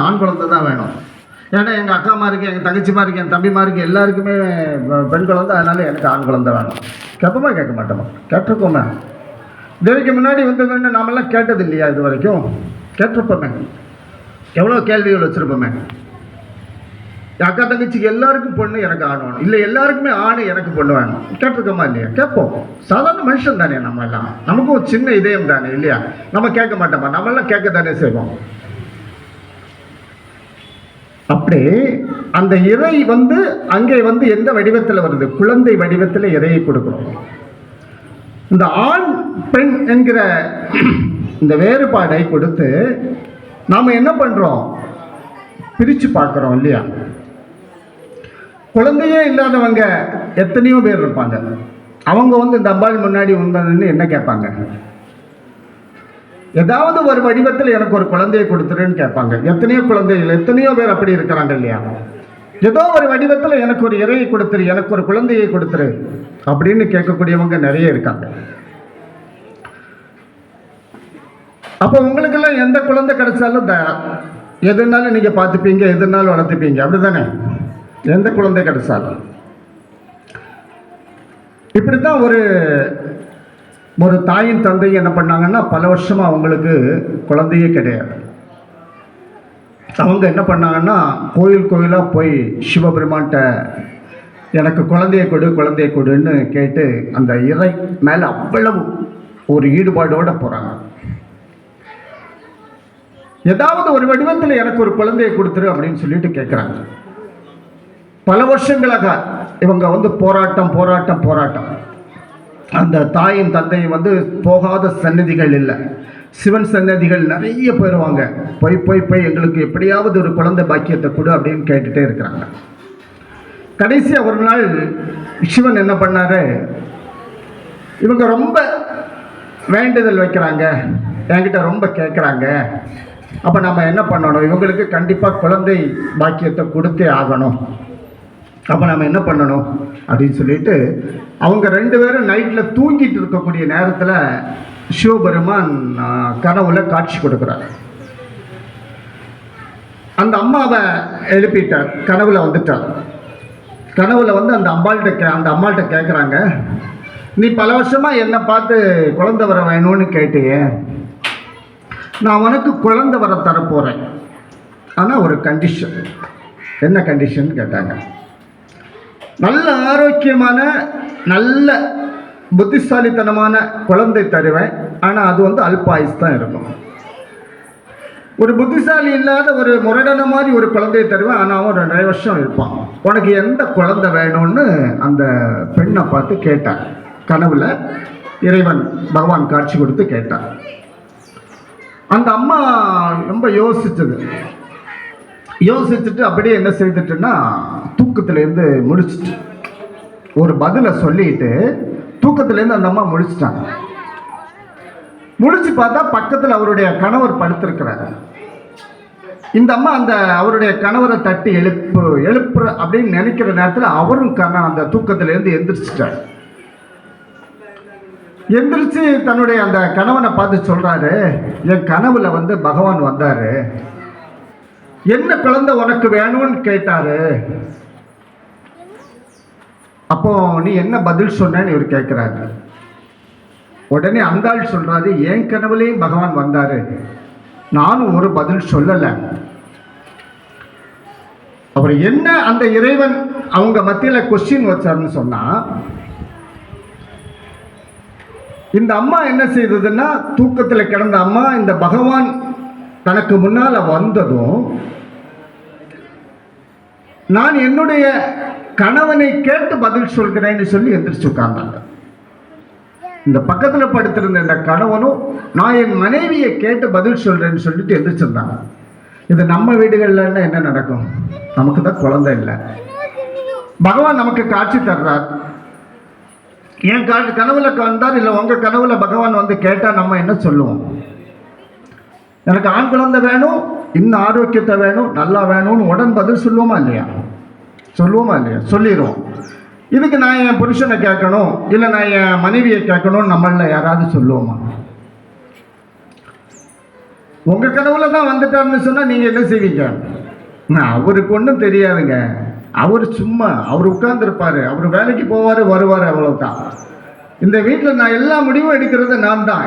ஆண் குழந்தை தான் வேணும். ஏன்னா எங்கள் அக்கா மாருக்கு, எங்கள் தங்கச்சி மாருக்கு, என் தம்பி மாருக்கு எல்லாருக்குமே பெண் குழந்தை. அதனால எனக்கு ஆண் குழந்தை வேணும். கேட்போமா கேட்க மாட்டோமா? கேட்டிருக்கோமே. தேவிக்கு முன்னாடி வந்ததுன்னு நாமெல்லாம் கேட்டது இல்லையா? இது வரைக்கும் கேட்டிருப்போமே. எவ்வளோ கேள்விகள் வச்சுருப்போமே. என் அக்கா தங்கச்சிக்கு எல்லாருக்கும் பொண்ணு, எனக்கு ஆண் வேணும். இல்லை எல்லாருக்குமே ஆண், எனக்கு பொண்ணு வேணும். கேட்டிருக்கோமா இல்லையா? கேட்போம். சாதாரண மனுஷன் தானே நம்ம எல்லாம். நமக்கும் ஒரு சின்ன இதயம் தானே இல்லையா? நம்ம கேட்க மாட்டோமா? நம்மெல்லாம் கேட்க தானே செய்வோம். அப்படி அந்த இறை அங்கே எந்த வடிவத்தில் வருது? குழந்தை வடிவத்தில் இறையை கொடுக்கிறோம். இந்த ஆண் பெண் என்கிற இந்த வேறுபாடை கொடுத்து நாம் என்ன பண்ணுறோம்? பிரித்து பார்க்குறோம் இல்லையா? குழந்தையே இல்லாதவங்க எத்தனையோ பேர் இருப்பாங்க. அவங்க இந்த அம்பாள் முன்னாடி வந்ததுன்னு என்ன கேட்பாங்க? ஏதாவது ஒரு வடிவத்தில் எனக்கு ஒரு குழந்தையை கொடுத்துருன்னு கேட்பாங்க. எத்தனையோ குழந்தைகள், எத்தனையோ பேர் அப்படி இருக்கிறாங்க இல்லையா? ஏதோ ஒரு வடிவத்தில் எனக்கு ஒரு இறையை கொடுத்துரு, எனக்கு ஒரு குழந்தையை கொடுத்துரு அப்படின்னு கேட்கக்கூடியவங்க நிறைய இருக்காங்க. அப்போ உங்களுக்கெல்லாம் எந்த குழந்தை கிடைச்சாலும் எதுனாலும் நீங்கள் பார்த்துப்பீங்க, எதுனாலும் வளர்த்துப்பீங்க, அப்படிதானே? எந்த குழந்தை கிடைச்சாலும் இப்படித்தான் ஒரு தாயின் தந்தை என்ன பண்ணாங்கன்னா, பல வருஷமா அவங்களுக்கு குழந்தையே கிடையாது. அவங்க என்ன பண்ணாங்கன்னா, கோயில் கோயிலாக போய் சிவபெருமான்கிட்ட எனக்கு குழந்தையை கொடுன்னு கேட்டு அந்த இறை மேலே அவ்வளவு ஒரு ஈடுபாடோடு போகிறாங்க. ஏதாவது ஒரு வடிவத்தில் எனக்கு ஒரு குழந்தையை கொடுத்துரு அப்படின்னு சொல்லிட்டு கேட்குறாங்க. பல வருஷங்களாக இவங்க போராட்டம். அந்த தாயின் தந்தையும் போகாத சன்னதிகள் இல்லை, சிவன் சன்னதிகள் நிறைய போயிடுவாங்க. போய் எங்களுக்கு எப்படியாவது ஒரு குழந்தை பாக்கியத்தை கொடு அப்படின்னு கேட்டுட்டே இருக்கிறாங்க. கடைசியாக ஒரு நாள் சிவன் என்ன பண்ணாரு? இவங்க ரொம்ப வேண்டுதல் வைக்கிறாங்க, என்கிட்ட ரொம்ப கேட்குறாங்க. அப்போ நம்ம என்ன பண்ணணும்? இவங்களுக்கு கண்டிப்பாக குழந்தை பாக்கியத்தை கொடுத்தே ஆகணும். அப்போ நம்ம என்ன பண்ணணும் அப்படின்னு சொல்லிட்டு அவங்க 2 பேரும் நைட்டில் தூங்கிட்டு இருக்கக்கூடிய நேரத்தில் சிவபெருமான் கனவுல காட்சி கொடுக்குறார். அந்த அம்மாவை எழுப்பிட்டார். கனவுல வந்துட்டார். கனவுல அந்த அம்மாள்கிட்ட கேட்குறாங்க, நீ பல வருஷமாக என்னை பார்த்து குழந்தை வர வேணும்னு கேட்டியே, நான் உனக்கு குழந்தை வர தரப்போகிறேன். ஆனால் ஒரு கண்டிஷன். என்ன கண்டிஷன் கேட்டாங்க. நல்ல ஆரோக்கியமான, நல்ல புத்திசாலித்தனமான குழந்தை தருவேன். ஆனால் அது அல்பாயுஸ் தான் இருக்கும். ஒரு புத்திசாலி இல்லாத ஒரு முரடன மாதிரி ஒரு குழந்தையை தருவேன். ஆனால் அவன் 2 வருஷம் இருப்பான். உனக்கு எந்த குழந்தை வேணும்னு அந்த பெண்ணை பார்த்து கேட்டான். கனவுல இறைவன் பகவான் காட்சி கொடுத்து கேட்டான். அந்த அம்மா ரொம்ப யோசிச்சுட்டு அப்படியே என்ன செய்துட்டுன்னா, தூக்கத்திலேருந்து முடிச்சுட்டு ஒரு பதிலை சொல்லிட்டு தூக்கத்திலேருந்து அந்த அம்மா முடிச்சுட்டாங்க. முடிச்சு பார்த்தா பக்கத்தில் அவருடைய கணவர் படுத்திருக்கிறார். இந்த அம்மா அவருடைய கணவரை தட்டி எழுப்புற அப்படின்னு நினைக்கிற நேரத்தில் அவரும் அந்த தூக்கத்திலேருந்து எந்திரிச்சிட்டார். எந்திரிச்சு தன்னுடைய அந்த கணவனை பார்த்து சொல்றாரு, என் கனவுல பகவான் வந்தாரு, என்ன குழந்தை உனக்கு வேணும்னு கேட்டாரு. அப்போ நீ என்ன பதில் சொன்னேன்னு இவர் கேட்கிறாரு. உடனே அந்த ஆள் சொல்றாரு, என் கனவுலையும் பகவான் வந்தாரு, நானும் ஒரு பதில் சொல்லலை. அவர் என்ன அந்த இறைவன் அவங்க மத்தியில கொஸ்டின் வச்சாருன்னு சொன்னா, இந்த அம்மா என்ன செய்ததுன்னா, தூக்கத்தில் கிடந்த அம்மா இந்த பகவான் தனக்கு முன்னால வந்ததும், நான் என்னுடைய கணவனை கேட்டு பதில் சொல்கிறேன்னு சொல்லி எந்திரிச்சு உட்கார்ந்தாங்க. இந்த பக்கத்தில் படுத்திருந்த இந்த கணவனும் நான் என் மனைவியை கேட்டு பதில் சொல்றேன்னு சொல்லிட்டு எந்திரிச்சிருந்தாங்க. இது நம்ம வீடுகள்ல என்ன நடக்கும்? நமக்கு தான் குழந்தை இல்லை. பகவான் நமக்கு காட்சி தர்றார். என் கனவுல வந்தார், இல்லை உங்க கனவுல பகவான் கேட்டா நம்ம என்ன சொல்லுவோம்? எனக்கு ஆண் குழந்தை வேணும், இன்னும் ஆரோக்கியத்தை வேணும், நல்லா வேணும்னு உடன் பதில் சொல்லுவோமா இல்லையா? சொல்லிடுவோம். இதுக்கு நான் என் புருஷனை கேட்கணும், இல்லை நான் என் மனைவியை கேட்கணும்னு நம்மள யாராவது சொல்லுவோமா? உங்க கனவுல தான் வந்துட்டாருன்னு சொன்னா நீங்க என்ன செய்வீங்க? அவருக்கு ஒன்றும் தெரியாதுங்க. அவர் சும்மா அவர் உட்கார்ந்துருப்பாரு, அவர் வேலைக்கு போவாரு வருவாரு, அவ்வளவுதான். இந்த வீட்டில் நான் எல்லா முடிவும் எடுக்கிறது நான் தான்.